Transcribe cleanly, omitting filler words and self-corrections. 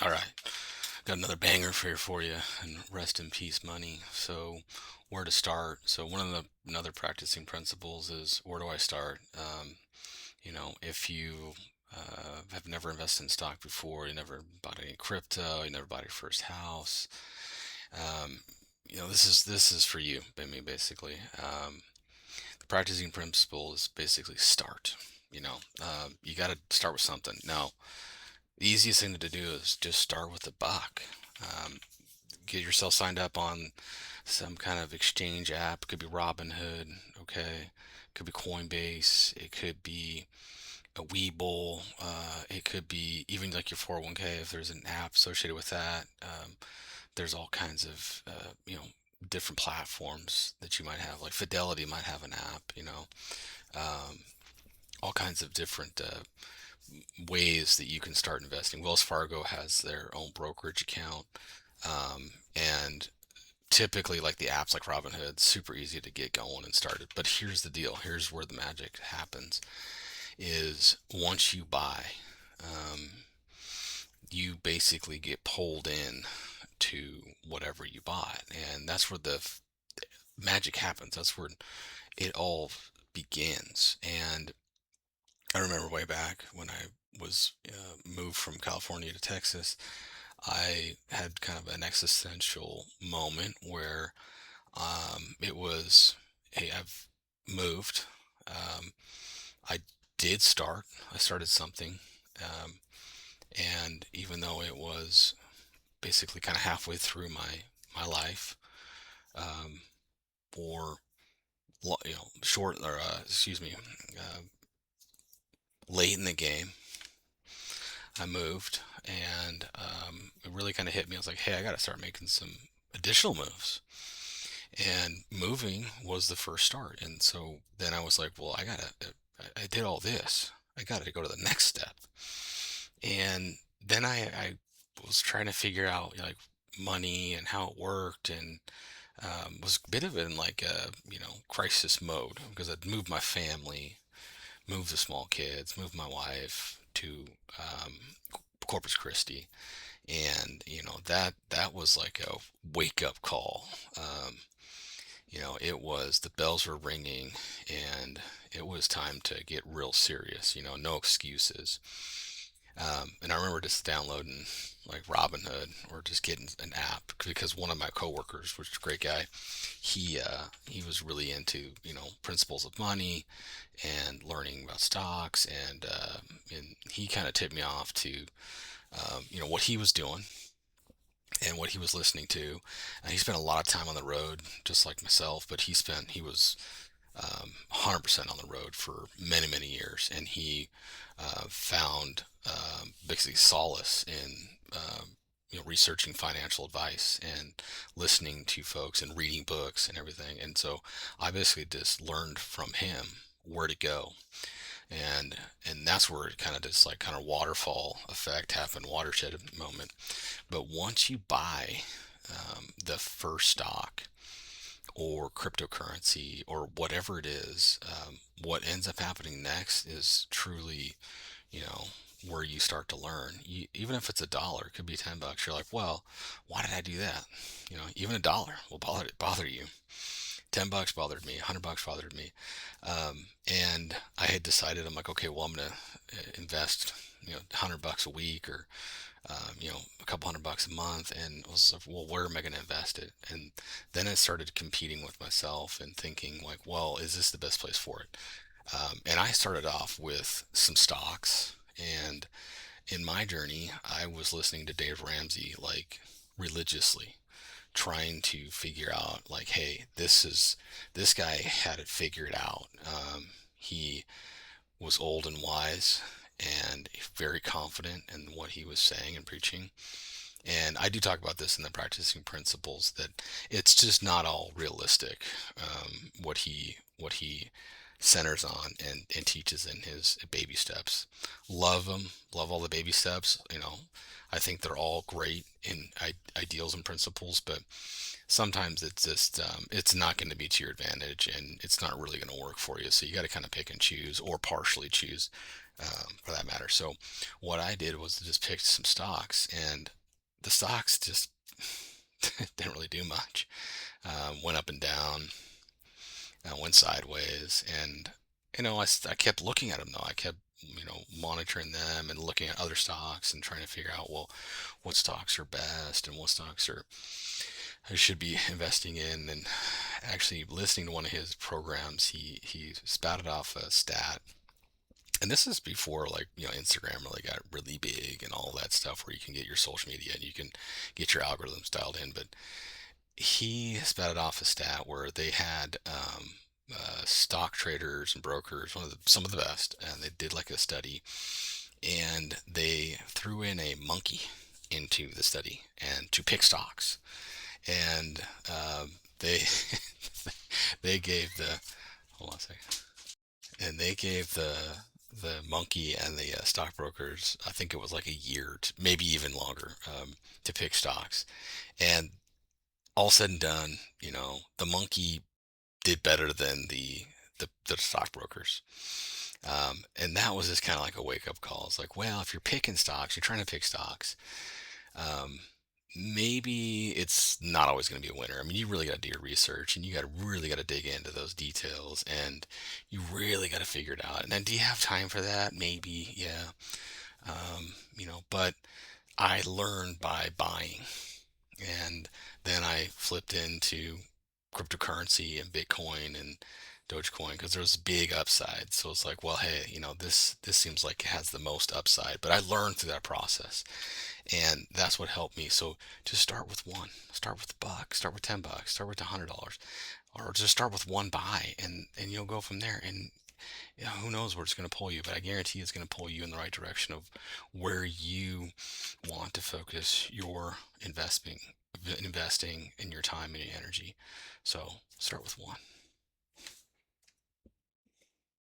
All right, got another banger for you, and rest in peace, money. So, where to start? So, one of the another practicing principles is where do I start? If you have never invested in stock before, you never bought any crypto, you never bought your first house. Um, this is for you, I mean, basically. The practicing principle is basically start. You got to start with something. Now, the easiest thing to do is just start with a buck. Um, get yourself signed up on some kind of exchange app. It could be Robinhood, okay? It could be Coinbase. It could be a Webull. It could be even like your 401k if there's an app associated with that. There's all kinds of different platforms that you might have. Like Fidelity might have an app. Um, all kinds of different ways that you can start investing. Wells Fargo has their own brokerage account, and typically, like the apps like Robinhood, super easy to get going and started. But here's the deal. Here's where the magic happens: is once you buy, um, you basically get pulled in to whatever you bought, and that's where the magic happens. That's where it all begins. And I remember way back when I was moved from California to Texas, I had kind of an existential moment where it was, hey, I've moved. Um, I did start. I started something, um, and even though it was basically kind of halfway through my life, um, or short or excuse me, uh, late in the game, I moved, and it really kind of hit me. I was like, hey, I got to start making some additional moves. And moving was the first start. And so then I was like, well, I did all this. I got to go to the next step. And then I was trying to figure out like money and how it worked, and was a bit of in like a, crisis mode because I'd moved my family, moved the small kids, moved my wife to um, Corpus Christi, and that was like a wake up call. It was the bells were ringing, and it was time to get real serious. No excuses. And I remember just downloading like Robinhood or just getting an app because one of my coworkers, which is a great guy, he was really into principles of money and learning about stocks, and he kind of tipped me off to what he was doing and what he was listening to. And he spent a lot of time on the road, just like myself, but he was 100% on the road for many, many years, and he found basically solace in researching financial advice and listening to folks and reading books and everything. And so I basically just learned from him where to go, and that's where it kind of just like kind of waterfall effect happened, watershed moment. But once you buy the first stock or cryptocurrency or whatever it is, what ends up happening next is truly, you know, where you start to learn. Even if it's a dollar, it could be $10. You're like, well, why did I do that? Even a dollar will bother you. $10 bothered me. $100 bothered me. And I had decided, I'm like, okay, well, I'm gonna invest, $100 a week, or a couple $100 a month, and I was like, well, where am I going to invest it? And then I started competing with myself and thinking like, well, is this the best place for it? And I started off with some stocks, and in my journey, I was listening to Dave Ramsey like religiously, trying to figure out like, hey, this guy had it figured out. He was old and wise and very confident in what he was saying and preaching. And I do talk about this in the practicing principles that it's just not all realistic, what he centers on and teaches in his baby steps. Love them, love all the baby steps. I think they're all great in ideals and principles, but sometimes it's just it's not going to be to your advantage, and it's not really going to work for you. So you got to kind of pick and choose or partially choose for that matter. So what I did was just pick some stocks, and the stocks just didn't really do much. Went up and down, went sideways, and I kept looking at them though. I kept monitoring them and looking at other stocks and trying to figure out, well, what stocks are best and what stocks are I should be investing in. And actually listening to one of his programs, he spouted off a stat. And this is before, like, Instagram really got really big and all that stuff where you can get your social media and you can get your algorithms dialed in. But he spouted off a stat where they had stock traders and brokers, some of the best, and they did like a study, and they threw in a monkey into the study and to pick stocks, and they they gave the hold on a second, and they gave the monkey and the stockbrokers, I think it was like a year, maybe even longer, to pick stocks, and all said and done, the monkey did better than the stockbrokers. And that was just kind of like a wake up call. It's like, well, if you're picking stocks, you're trying to pick stocks. Um, Maybe it's not always going to be a winner. I mean, you really got to do your research, and you really got to dig into those details, and you really got to figure it out. And then, do you have time for that? Maybe, yeah. But I learned by buying, and then I flipped into cryptocurrency and Bitcoin and Dogecoin because there was big upside. So it's like, well, hey, this seems like it has the most upside. But I learned through that process, and that's what helped me. So just start with one, start with a buck, start with $10, start with $100, or just start with one buy, and you'll go from there. And who knows where it's going to pull you, but I guarantee it's going to pull you in the right direction of where you want to focus your investing in your time and your energy. So start with one.